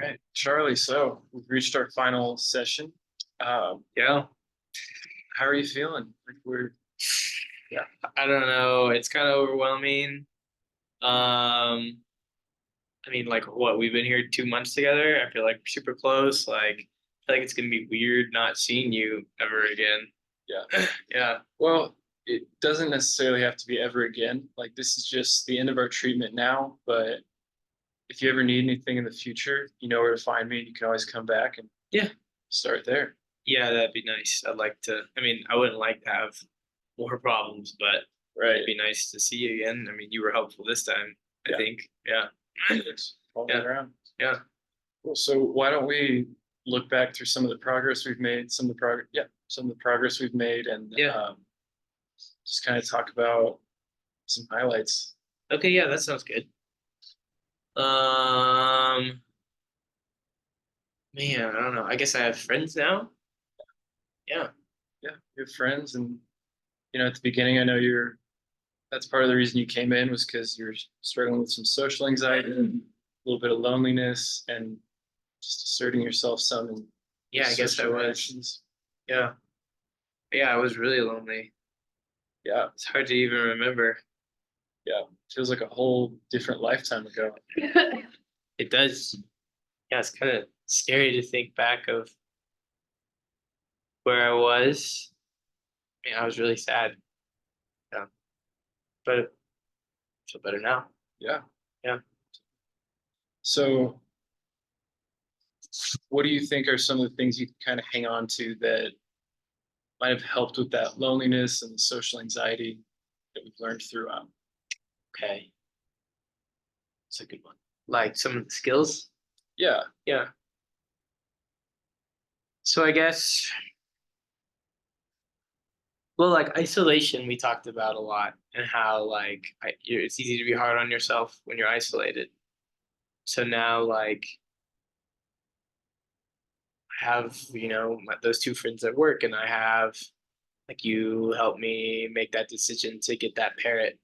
Right, Charlie. So we've reached our final session. Yeah, How are you feeling? yeah. I don't know. It's kind of overwhelming. I mean, like what, we've been here 2 months together. I feel like we're super close. Like, I feel like it's gonna be weird not seeing you ever again. Yeah. Yeah. Well, it doesn't necessarily have to be ever again. Like this is just the end of our treatment now. But if you ever need anything in the future, you know where to find me. You can always come back and Yeah. start there. Yeah, that'd be nice. I'd like to, I mean, I wouldn't like to have more problems, but Right. it'd be nice to see you again. I mean, you were helpful this time, I Yeah. think. Yeah. It's all the way Yeah. around. Yeah. Cool. So why don't we look back through some of the progress we've made, some of the progress we've made, and Yeah. just kind of talk about some highlights. Okay, yeah, that sounds good. Um, Man, I don't know. I guess I have friends now. Yeah. Yeah, you have friends, and at the beginning, I know that's part of the reason you came in was because you're struggling with some social anxiety, and a little bit of loneliness, and just asserting yourself some in Yeah, I guess I social was. interactions. Yeah. Yeah, I was really lonely. Yeah, It's hard to even remember. yeah, feels like a whole different lifetime ago. It does. Yeah, it's kind of scary to think back of where I was. I mean, I was really sad. Yeah. But I feel better now. Yeah. Yeah. So, what do you think are some of the things you can kind of hang on to that might have helped with that loneliness and the social anxiety that we've learned throughout? Okay. It's a good one. Like some of the skills. Yeah, Yeah. So I guess, well, like isolation, we talked about a lot and how like it's easy to be hard on yourself when you're isolated. So now, like, I have, those two friends at work, and I have, like, you help me make that decision to get that parrot,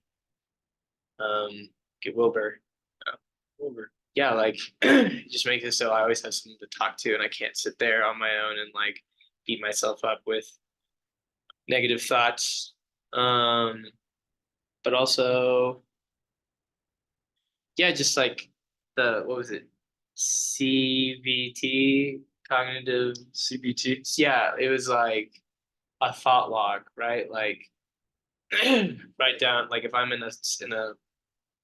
get Wilbur. over. Yeah, like, it just makes it so I always have someone to talk to, and I can't sit there on my own and, like, beat myself up with negative thoughts. Um, but also, yeah, just like what was it? CVT, cognitive. CBT. Yeah, it was like a thought log, right? Like write down, like if I'm in a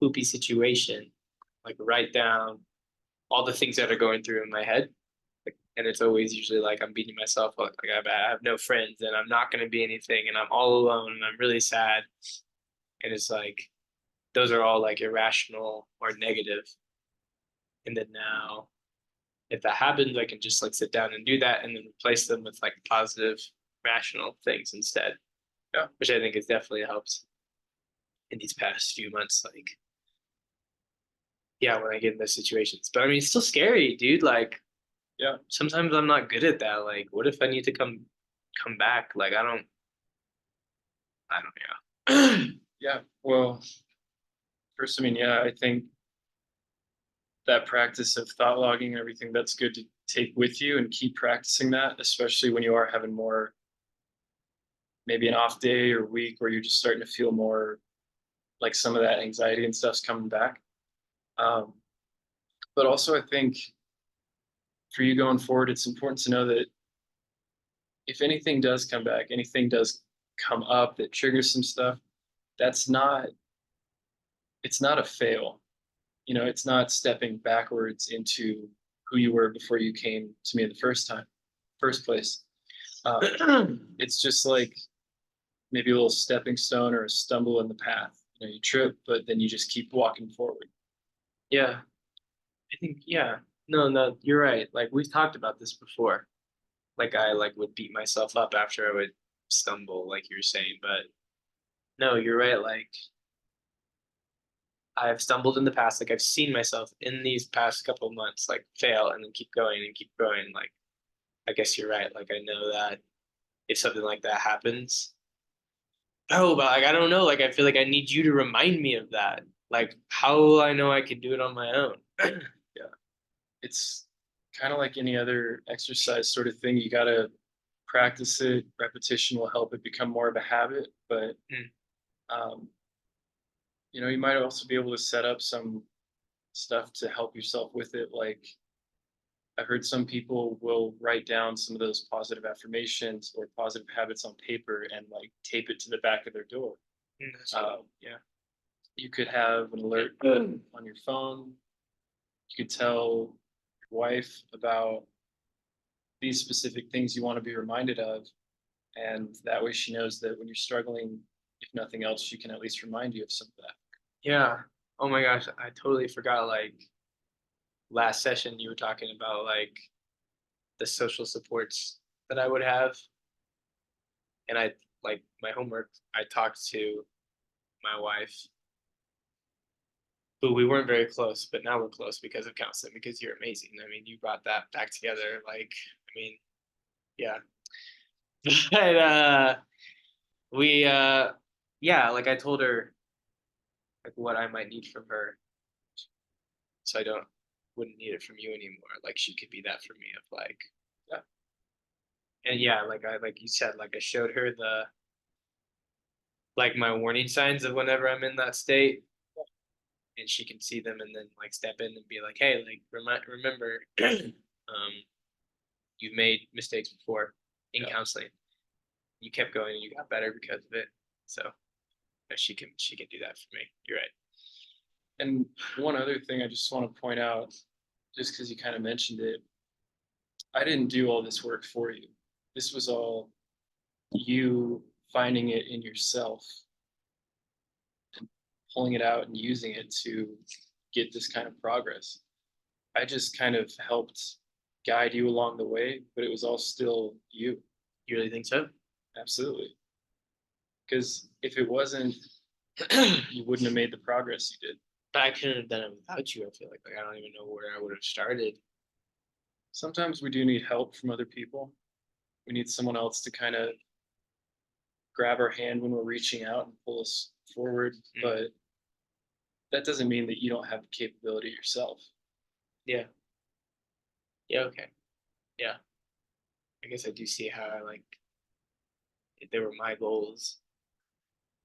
poopy situation, like write down all the things that are going through in my head. Like, and it's always usually like I'm beating myself up, like I have no friends and I'm not going to be anything and I'm all alone and I'm really sad. And it's like those are all like irrational or negative. And then now, if that happens, I can just like sit down and do that and then replace them with like positive, rational things instead. Yeah. Which I think has definitely helped in these past few months. Like, yeah, when I get in those situations. But I mean, it's still scary, dude. Like, Yeah. sometimes I'm not good at that. Like, what if I need to come back? Like, I don't know. Yeah. Well, first, I mean, yeah, I think that practice of thought logging and everything, that's good to take with you and keep practicing that, especially when you are having more, maybe an off day or week where you're just starting to feel more like some of that anxiety and stuff's coming back. Um, but also, I think for you going forward, it's important to know that if anything does come back, anything does come up that triggers some stuff, that's not, it's not a fail. It's not stepping backwards into who you were before you came to me the first place. It's just like maybe a little stepping stone or a stumble in the path. You trip, but then you just keep walking forward. Yeah, I think, yeah. No, no, you're right. Like, we've talked about this before. Like, I like would beat myself up after I would stumble, like you were saying. But no, you're right. Like, I've stumbled in the past. Like, I've seen myself in these past couple of months, like, fail and then keep going and keep going. Like, I guess you're right. Like, I know that if something like that happens, oh, but like, I don't know. Like, I feel like I need you to remind me of that. Like, how will I know I can do it on my own? Yeah, it's kind of like any other exercise sort of thing, you gotta practice it. Repetition will help it become more of a habit, but Mm. um, you might also be able to set up some stuff to help yourself with it. Like I've heard some people will write down some of those positive affirmations or positive habits on paper and like tape it to the back of their door. Yeah. You could have an alert on your phone. You could tell your wife about these specific things you want to be reminded of. And that way she knows that when you're struggling, if nothing else, she can at least remind you of some of that. Yeah. Oh my gosh, I totally forgot. Like last session, you were talking about like the social supports that I would have, and I like my homework. I talked to my wife, who we weren't very close, but now we're close because of counseling. Because you're amazing. I mean, you brought that back together. Like, I mean, yeah. But we yeah, like I told her like what I might need from her, so I don't wouldn't need it from you anymore. Like she could be that for me of like, yeah. And yeah, like you said, like I showed her the like my warning signs of whenever I'm in that state, and she can see them and then like step in and be like, hey, like remember, you've made mistakes before in Yeah. counseling. You kept going and you got better because of it. So yeah, she can do that for me. You're right. And one other thing I just want to point out, just because you kind of mentioned it, I didn't do all this work for you. This was all you finding it in yourself and pulling it out and using it to get this kind of progress. I just kind of helped guide you along the way, but it was all still you. You really think so? Absolutely. Because if it wasn't, you wouldn't have made the progress you did. But I couldn't have done it without you. I feel like I don't even know where I would have started. Sometimes we do need help from other people. We need someone else to kind of grab our hand when we're reaching out and pull us forward. Mm. But that doesn't mean that you don't have the capability yourself. Yeah. Yeah. Okay. Yeah. I guess I do see how I like if they were my goals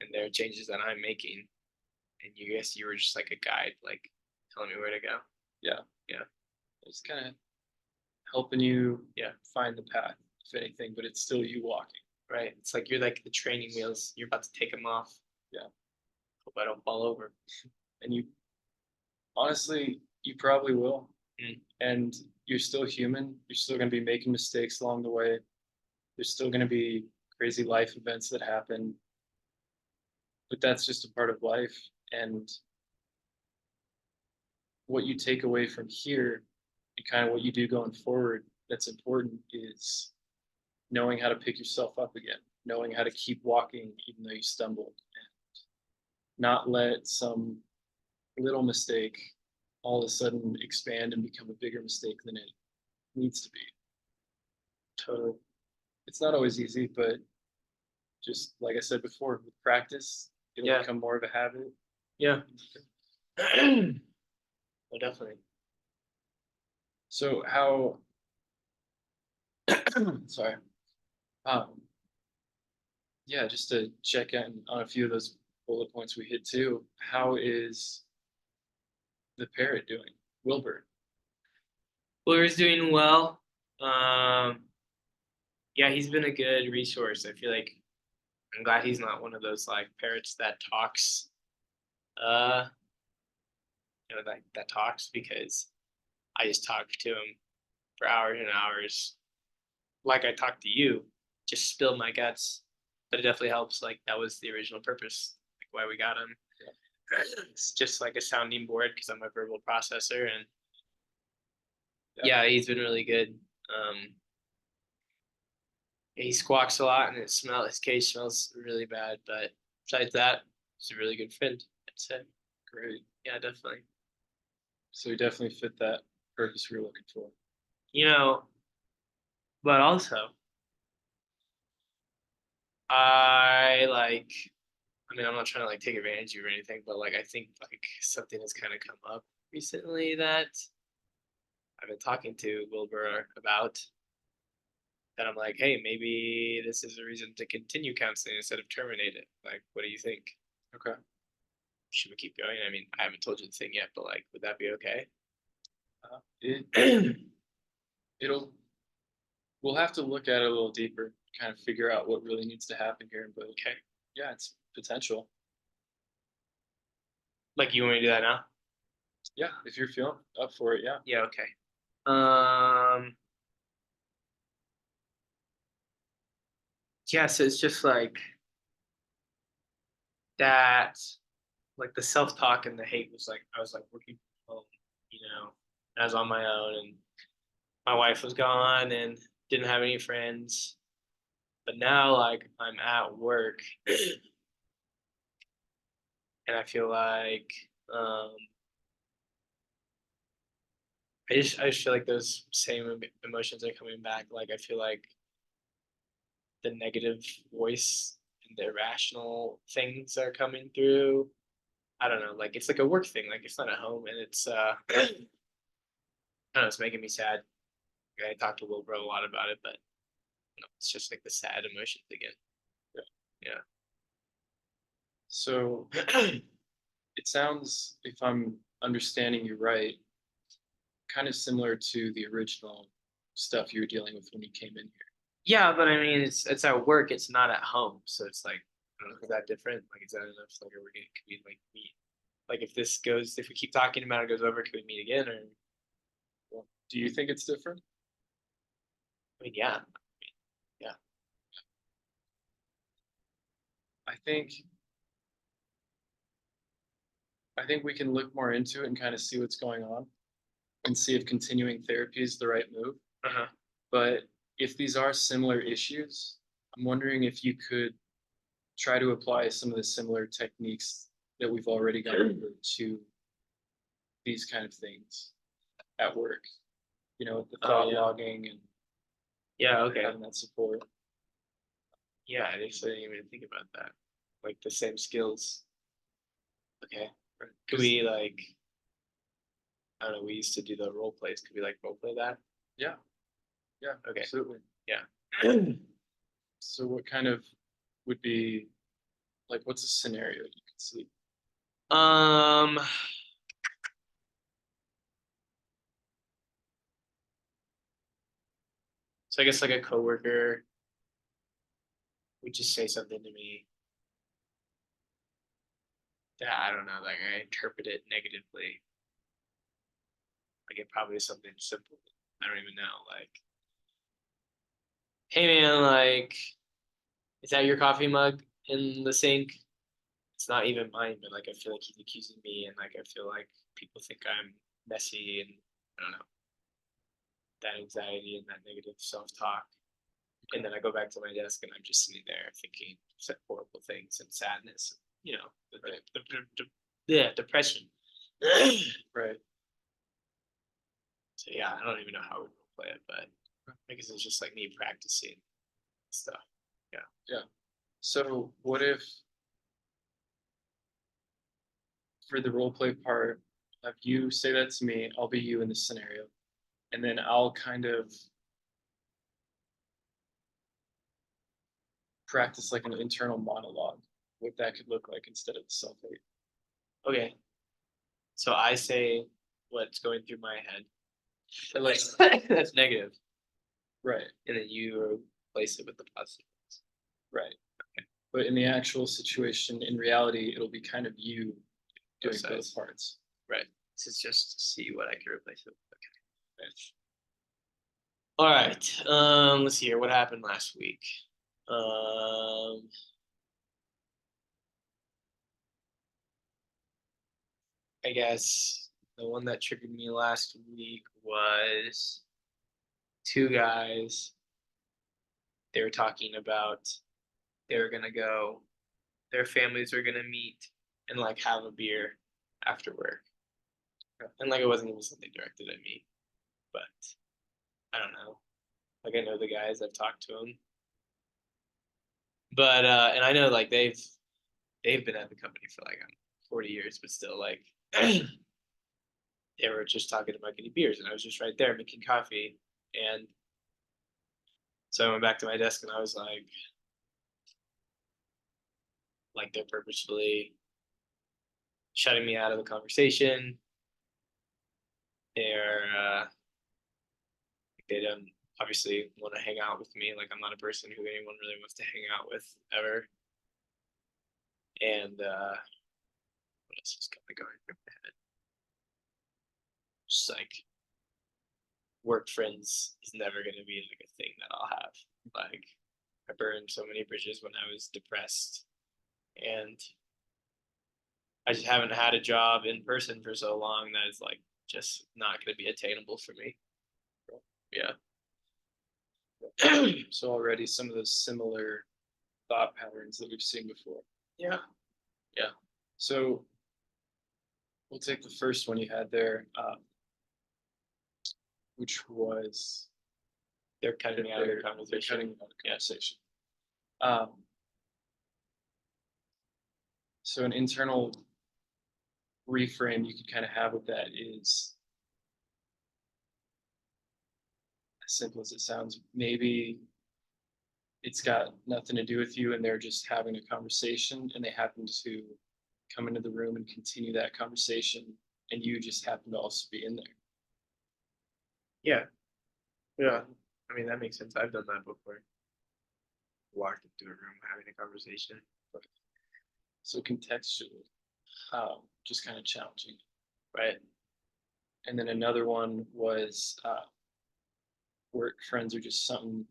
and there are changes that I'm making, and you guess you were just like a guide, like telling me where to go. Yeah. Yeah. It's kind of helping you Yeah. find the path, if anything, but it's still you walking. Right. It's like you're like the training wheels. You're about to take them off. Yeah. Hope I don't fall over. And you honestly, you probably will. Mm. And you're still human. You're still going to be making mistakes along the way. There's still going to be crazy life events that happen, but that's just a part of life. And what you take away from here and kind of what you do going forward that's important is knowing how to pick yourself up again, knowing how to keep walking even though you stumbled, and not let some little mistake all of a sudden expand and become a bigger mistake than it needs to be. Totally. It's not always easy, but just like I said before, with practice, it'll Yeah. become more of a habit. Yeah. Oh, definitely. So how sorry. Um yeah, just to check in on a few of those bullet points we hit too. How is the parrot doing? Wilbur. Wilbur's doing well. Yeah, he's been a good resource. I feel like I'm glad he's not one of those like parrots that talks. Uh, that talks because I just talk to him for hours and hours, like I talked to you, just spill my guts. But it definitely helps. Like that was the original purpose, like why we got him. It's just like a sounding board because I'm a verbal processor, and yeah, he's been really good. He squawks a lot, and his cage smells really bad. But besides that, he's a really good friend. I'd say. Great. Yeah, definitely. So he definitely fit that purpose we were looking for. You know, but also I like. I mean, I'm not trying to like take advantage of you or anything, but like I think like something has kind of come up recently that I've been talking to Wilbur about. That I'm like, hey, maybe this is a reason to continue counseling instead of terminate it. Like, what do you think? Okay. Should we keep going? I mean, I haven't told you the thing yet, but like, would that be okay? It'll we'll have to look at it a little deeper, kind of figure out what really needs to happen here. But Okay. yeah, it's potential. Like, you want me to do that now? Yeah, if you're feeling up for it, yeah. Yeah. Okay. Um. Yeah. So it's just like that. Like the self talk and the hate was like I was like working from home, and I was on my own, and my wife was gone, and didn't have any friends. But now, like, I'm at work, and I feel like um, I just feel like those same emotions are coming back. Like I feel like the negative voice and the irrational things are coming through. I don't know, like it's like a work thing. Like it's not at home, and it's I don't know, it's making me sad. I talked to Wilbur a lot about it, but it's just like the sad emotions again. So Yeah. it sounds, if I'm understanding you right, kind of similar to the original stuff you were dealing with when you came in here. Yeah, but I mean, it's at work. It's not at home, so it's like I don't know. Is that different? Like, is that enough? Like, are we gonna could we like meet? Like, if we keep talking about it goes over, could we meet again? Or Well, do you think it's different? I mean, yeah, yeah. I think I think we can look more into it and kind of see what's going on and see if continuing therapy is the right move. Uh-huh. But if these are similar issues, I'm wondering if you could try to apply some of the similar techniques that we've already gone over to these kind of things at work. The Oh, thought yeah. logging and Yeah. Okay. having that support. Yeah, I actually didn't even think about that. Like the same skills. Okay. Could we like I don't know, we used to do the role plays. Could we like role play that? Yeah, yeah, Okay. absolutely. Yeah. So what kind of would be like what's a scenario you could see? Um so I guess like a coworker would just say something to me that I don't know, like I interpret it negatively. Like it probably is something simple. I don't even know. Like, hey man, like, is that your coffee mug in the sink? It's not even mine, but like I feel like he's accusing me, and like I feel like people think I'm messy, and I don't know, that anxiety and that negative self-talk. And then I go back to my desk and I'm just sitting there thinking horrible things and sadness, yeah, depression. Right. So yeah, I don't even know how we will play it, but I guess it's just like me practicing stuff. Yeah. Yeah. So what if for the role play part, have you say that to me, I'll be you in this scenario, and then I'll kind of practice like an internal monologue, what that could look like instead of self-hate. Okay. So I say what's going through my head. Like, That's negative. right, And then you replace it with the positive. right. But in the actual situation, in reality, it'll be kind of you doing Both both sides. parts. Right. This is just to see what I can replace it with. Okay. All right. Let's see here. What happened last week? Um, I guess the one that triggered me last week was two guys. They were talking about they were gonna go, their families were gonna meet and like have a beer after work. And like it wasn't even something directed at me, but I don't know. Like I know the guys, I've talked to them, but and I know like they've been at the company for like 40 years, but still like they were just talking about getting beers, and I was just right there making coffee. And so I went back to my desk, and I was like they're purposefully shutting me out of the conversation. They're they don't obviously want to hang out with me. Like, I'm not a person who anyone really wants to hang out with ever. And what else is kind of going through my head? Just like work friends is never going to be like a thing that I'll have. Like, I burned so many bridges when I was depressed, and I just haven't had a job in person for so long that it's like just not going to be attainable for me. Yeah. So already some of those similar thought patterns that we've seen before. Yeah. So we'll take the first one you had there, which was They're cutting me out of the they're conversation. cutting out the conversation. So an internal reframe you could kind of have with that is, as simple as it sounds, maybe it's got nothing to do with you and they're just having a conversation and they happen to come into the room and continue that conversation and you just happen to also be in there. Yeah. Yeah. I mean, that makes sense. I've done that before. Walked into a room having a conversation. So contextually, just kind of challenging. Right. And then another one was work friends are just something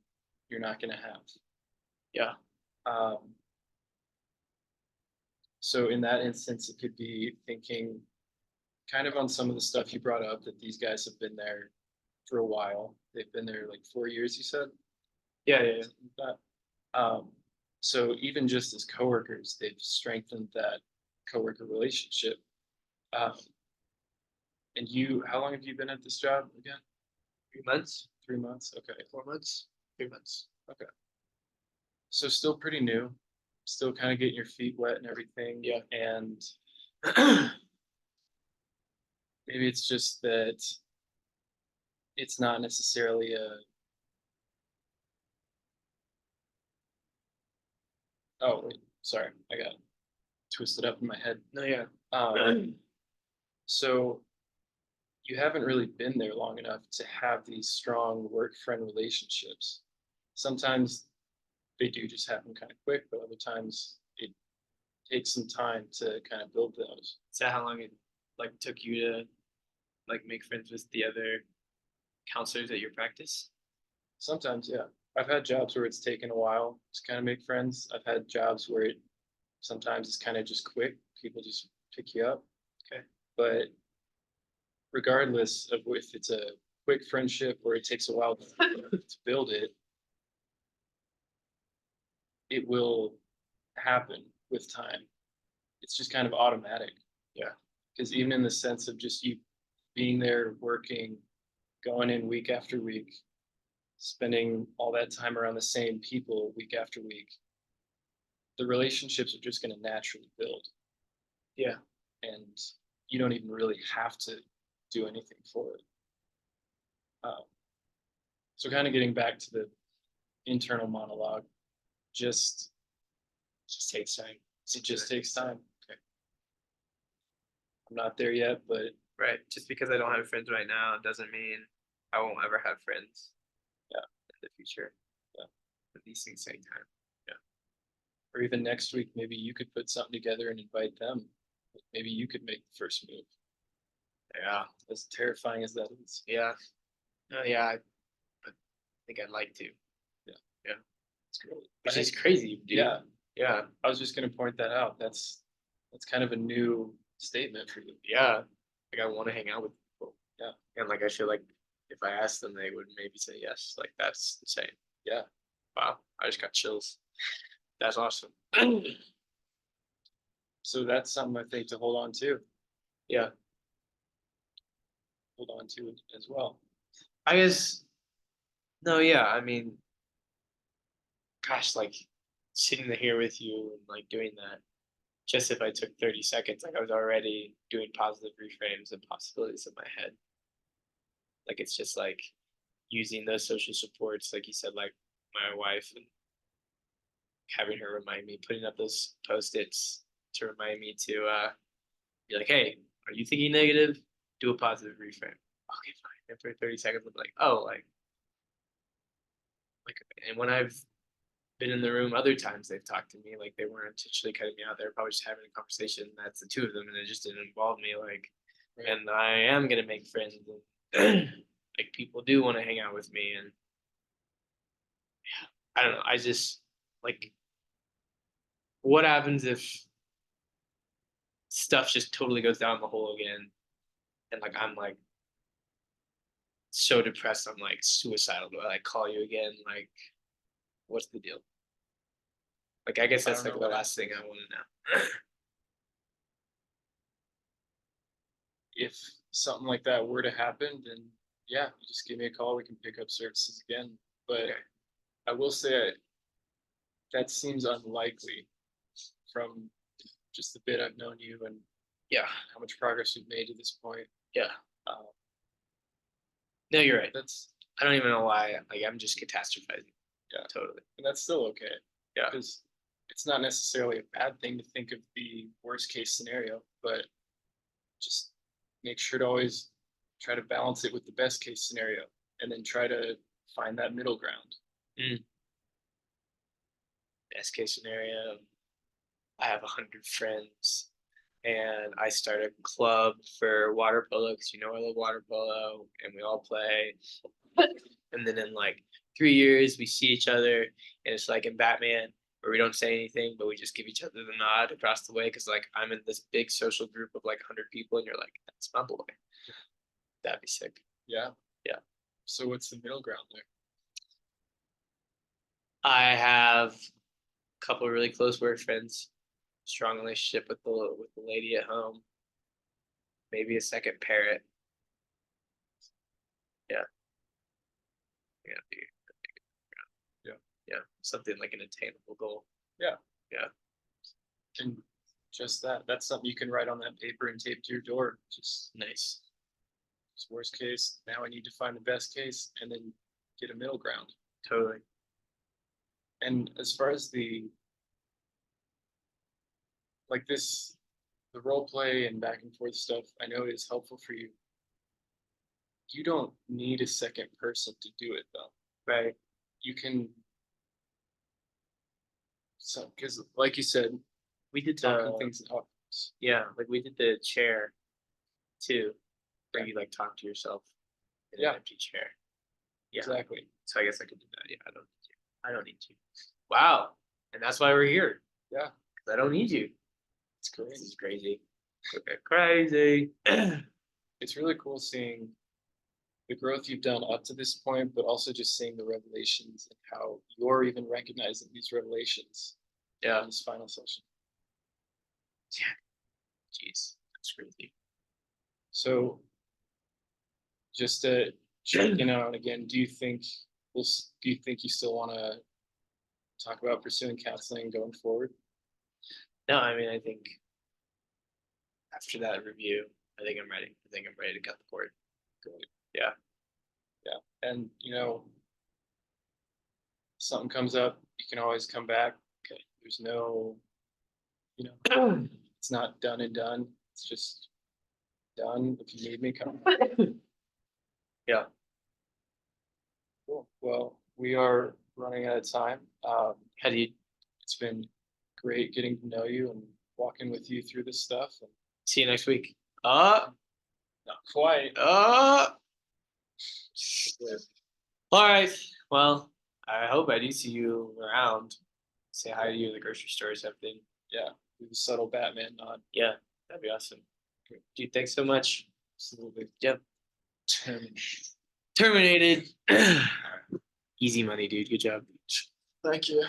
you're not going to have. Yeah. So in that instance, it could be thinking kind of on some of the stuff you brought up that these guys have been there for a while. They've been there like 4 years, you said? Yeah. Yeah. So even just as coworkers, they've strengthened that coworker relationship. And you, how long have you been at this job again? 3 months. 3 months. Okay. 4 months. 3 months. Okay. So still pretty new, still kind of getting your feet wet and everything. Yeah. And maybe it's just that it's not necessarily oh, wait, sorry, I got twisted up in my head. No. Yeah. So you haven't really been there long enough to have these strong work friend relationships. Sometimes they do just happen kind of quick, but other times it takes some time to kind of build those. Is that how long it like took you to like make friends with the other counselors at your practice? Sometimes, yeah. I've had jobs where it's taken a while to kind of make friends. I've had jobs where it sometimes it's kind of just quick. People just pick you up. Okay. But regardless of if it's a quick friendship or it takes a while to build it, it will happen with time. It's just kind of automatic. Yeah. Because even in the sense of just you being there, working, going in week after week, spending all that time around the same people week after week, the relationships are just going to naturally build. Yeah. And you don't even really have to do anything for it. So kind of getting back to the internal monologue, just takes time. it just takes time. Okay. I'm not there yet, but Right. Just because I don't have friends right now doesn't mean I won't ever have friends. Yeah. In the future. Yeah. But these things take time. or even next week, maybe you could put something together and invite them. Maybe you could make the first move. Yeah. As terrifying as that is. Yeah. No, yeah. I think I'd like to. Yeah. It's great. Which is crazy, dude. Yeah. Yeah. I was just gonna point that out. That's kind of a new statement for you. Yeah. Like, I want to hang out with people. Yeah. And like, I feel like if I asked them, they would maybe say yes. Like, that's insane. Yeah. Wow. I just got chills. That's awesome. So that's something I think to hold on to. Yeah. Hold on to it as well. I guess, no, yeah. I mean, gosh, like sitting here with you and like doing that just if I took 30 seconds, like I was already doing positive reframes and possibilities in my head. Like it's just like using those social supports, like you said, like my wife, and having her remind me, putting up those post-its to remind me to be like, hey, are you thinking negative? Do a positive reframe. Okay, fine. And for 30 seconds, I'm like, oh, like, and when I've been in the room other times, they've talked to me, like they weren't intentionally cutting me out. They were probably just having a conversation. That's the two of them, and it just didn't involve me. Like, and I am gonna make friends, and like people do want to hang out with me, and I don't know. I just like, what happens if stuff just totally goes down the hole again, and like I'm like so depressed, I'm like suicidal. Do I like call you again? Like, what's the deal? Like, I guess I that's don't like know, the man. last thing I want to know. If something like that were to happen, then yeah, you just give me a call. We can pick up services again. But Okay. I will say that seems unlikely from just the bit I've known you and Yeah, how much progress we've made to this point. yeah. Uh, No, you're right. that's I don't even know why. Like, I'm just catastrophizing. Yeah. Totally. and that's still okay. Yeah. Because it's not necessarily a bad thing to think of the worst case scenario, but just make sure to always try to balance it with the best case scenario and then try to find that middle ground. Best case scenario, I have 100 friends, and I start a club for water polo because I love water polo, and we all play. And then in like 3 years, we see each other, and it's like in Batman, where we don't say anything, but we just give each other the nod across the way because like I'm in this big social group of like 100 people, and you're like, that's my boy. That'd be sick. Yeah. Yeah. So what's the middle ground there? I have a couple of really close work friends, strong relationship with the lady at home, maybe a second parrot. Yeah. Yeah. Yeah. Yeah. Something like an attainable goal. Yeah. Yeah. And just that's something you can write on that paper and tape to your door. Just Nice. worst case. Now I need to find the best case and then get a middle ground. Totally. And as far as the role play and back and forth stuff, I know it is helpful for you. You don't need a second person to do it though. Right. You can, so because like you said, We did talking things out. yeah, like we did the chair too, where Yeah. you like talk to yourself in Yeah. an empty chair. Yeah. Exactly. So I guess I could do that. Yeah, I don't need you. I don't need you. Wow. And that's why we're here. Yeah. Because I don't need you. It's great. This is crazy. Okay, crazy. It's really cool seeing the growth you've done up to this point, but also just seeing the revelations and how you're even recognizing these revelations Yeah. in this final session. Jeez, that's crazy. So just to check in on again, do you think you still want to talk about pursuing counseling going forward? No, I mean, I think after that review, I think I'm ready. I think I'm ready to cut the cord. Good. Yeah. Yeah. And something comes up, you can always come back. Okay. There's no, it's not done and done. It's just done. If you need me, come. Yeah. Cool. Well, we are running out of time. How do you It's been great getting to know you and walking with you through this stuff. And see you next week? not quite. All right. Well, I hope I do see you around. Say hi to you in the grocery store or something. Yeah, do the subtle Batman nod. Yeah, that'd be awesome. Dude, thanks so much. Absolutely. Yep. Terminated. Easy money, dude. Good job. Thank you.